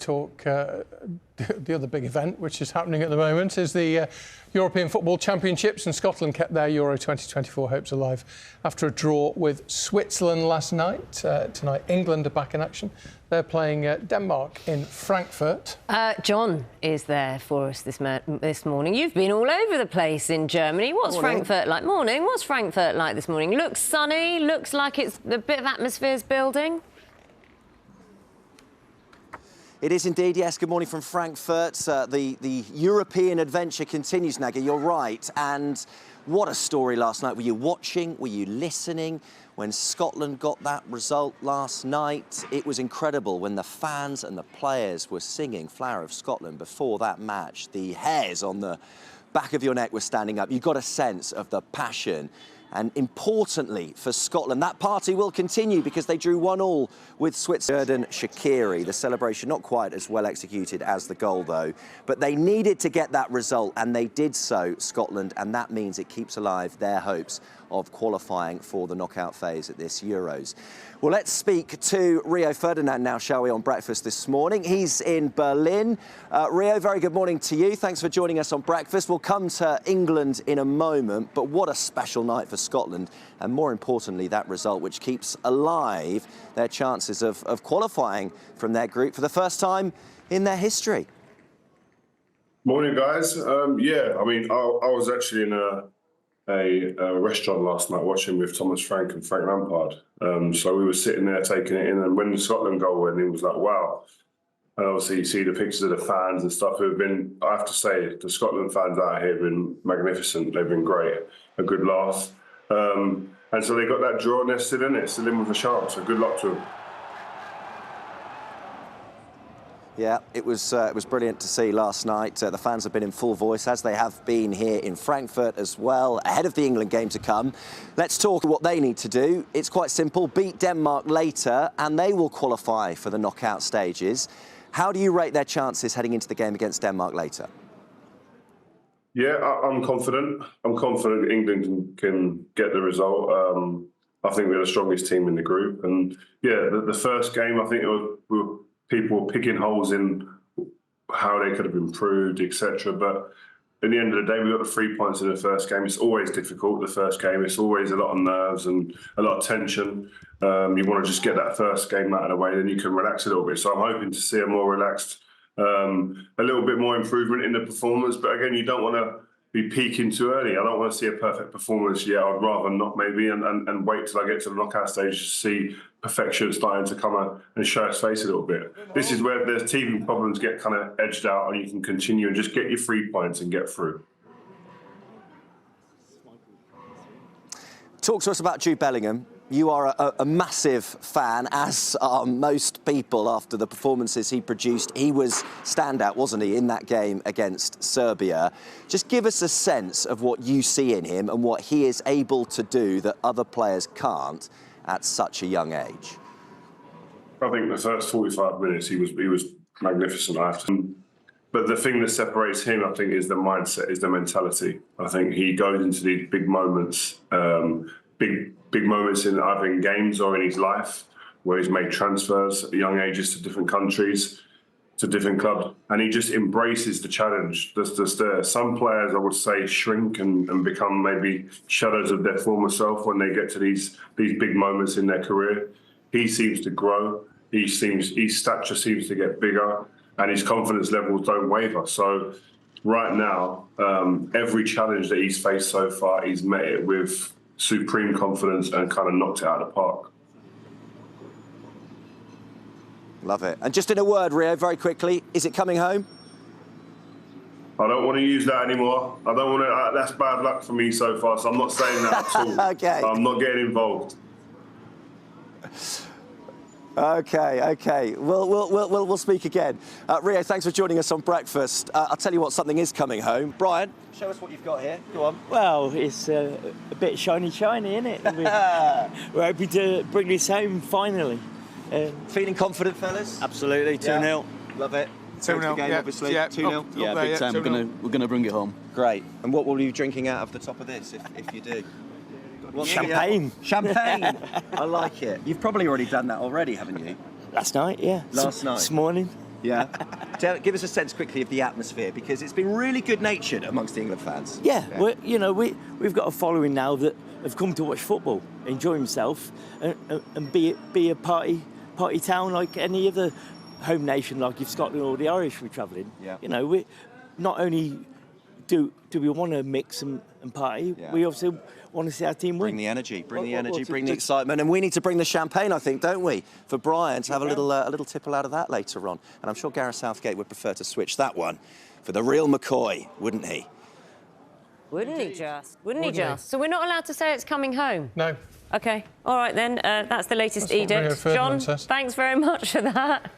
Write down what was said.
talk, the other big event which is happening at the moment is the European Football Championships, and Scotland kept their Euro 2024 hopes alive after a draw with Switzerland last night. Tonight, England are back in action. They're playing Denmark in Frankfurt. John is there for us this morning. You've been all over the place in Germany. What's Frankfurt like? Morning. What's Frankfurt like this morning? Looks sunny. Looks like it's a bit of atmosphere's building. It is indeed, yes. Good morning from Frankfurt. The European adventure continues, Naga. You're right. And what a story last night. Were you watching? Were you listening? When Scotland got that result last night, it was incredible when the fans and the players were singing Flower of Scotland before that match. The hairs on the back of your neck were standing up. You got a sense of the passion. And importantly for Scotland, that party will continue because they drew 1-1 with Switzerland. Shaqiri, the celebration not quite as well executed as the goal, though. But they needed to get that result, and they did so, Scotland, and that means it keeps alive their hopes of qualifying for the knockout phase at this Euros. Well, let's speak to Rio Ferdinand now, shall we, on Breakfast this morning. He's in Berlin. Rio, very good morning to you. Thanks for joining us on Breakfast. We'll come to England in a moment, but what a special night for Scotland, and more importantly, that result which keeps alive their chances of qualifying from their group for the first time in their history. Morning, guys. Yeah, I mean, I was actually in a restaurant last night watching with Thomas Frank and Frank Lampard. So we were sitting there taking it in, and when the Scotland goal went, it was like, wow. And obviously you see the pictures of the fans and stuff who have been, I have to say, the Scotland fans out here have been magnificent. They've been great, a good laugh. And so they got that draw and they're still in it, still in with a chance. So good luck to them. Yeah, it was brilliant to see last night. The fans have been in full voice, as they have been here in Frankfurt as well, ahead of the England game to come. Let's talk what they need to do. It's quite simple. Beat Denmark later, and they will qualify for the knockout stages. How do you rate their chances heading into the game against Denmark later? Yeah, I'm confident. I'm confident England can get the result. I think we're the strongest team in the group. And yeah, the first game, I think people were picking holes in how they could have improved, etc. But at the end of the day, we got the 3 points in the first game. It's always difficult, the first game. It's always a lot of nerves and a lot of tension. You want to just get that first game out of the way, then you can relax a little bit. So I'm hoping to see a more relaxed, a little bit more improvement in the performance. But again, you don't want to be peaking too early. I don't want to see a perfect performance yet. I'd rather not, maybe, and wait till I get to the knockout stage to see perfection starting to come and show its face a little bit. This is where the teething problems get kind of edged out, and you can continue and just get your 3 points and get through. Talk to us about Jude Bellingham. You are a massive fan, as are most people, after the performances he produced. He was standout, wasn't he, in that game against Serbia. Just give us a sense of what you see in him and what he is able to do that other players can't at such a young age. I think the first 45 minutes he was magnificent. But the thing that separates him, I think, is the mindset, is the mentality. I think he goes into these big moments, big moments in either in games or in his life, where he's made transfers at young ages to different countries, to different clubs, and he just embraces the challenge that's there. Some players, I would say, shrink and become maybe shadows of their former self when they get to these big moments in their career. He seems to grow. His stature seems to get bigger, and his confidence levels don't waver. So right now, every challenge that he's faced so far, he's met it with supreme confidence and kind of knocked it out of the park. Love it. And just in a word, Rio, very quickly, is it coming home? I don't want to use that anymore. I don't want to. That's bad luck for me so far, so I'm not saying that at all. Okay. I'm not getting involved. Okay. We'll speak again. Rio, thanks for joining us on Breakfast. I'll tell you what, something is coming home. Brian, show us what you've got here. Go on. Well, it's a bit shiny, isn't it? We're hoping to bring this home finally. Feeling confident, fellas? Absolutely, 2-0. Yeah. Love it. 2-0, game, obviously. 2-0. Yeah, big time. We're gonna bring it home. Great. And what will you be drinking out of the top of this, if you do? Champagne. Champagne. I like it. You've probably already done that already, haven't you? Last night, yeah. Last night. This morning. Yeah. Give us a sense quickly of the atmosphere, because it's been really good-natured amongst the England fans. Yeah, we've got a following now that have come to watch football, enjoy themselves, and be a party town like any other home nation, like if Scotland or the Irish were travelling. Yeah. You know, we not only do we want to mix and party, we also want to see our team win. Bring the energy, bring the excitement, and we need to bring the champagne, I think, don't we? For Brian to have a little tipple out of that later on. And I'm sure Gareth Southgate would prefer to switch that one for the real McCoy, wouldn't he? Wouldn't he just? Wouldn't he just? So we're not allowed to say it's coming home? No. OK. All right, then. That's the latest That's what Rio edict. Ferdinand John, says. thanks very much for that.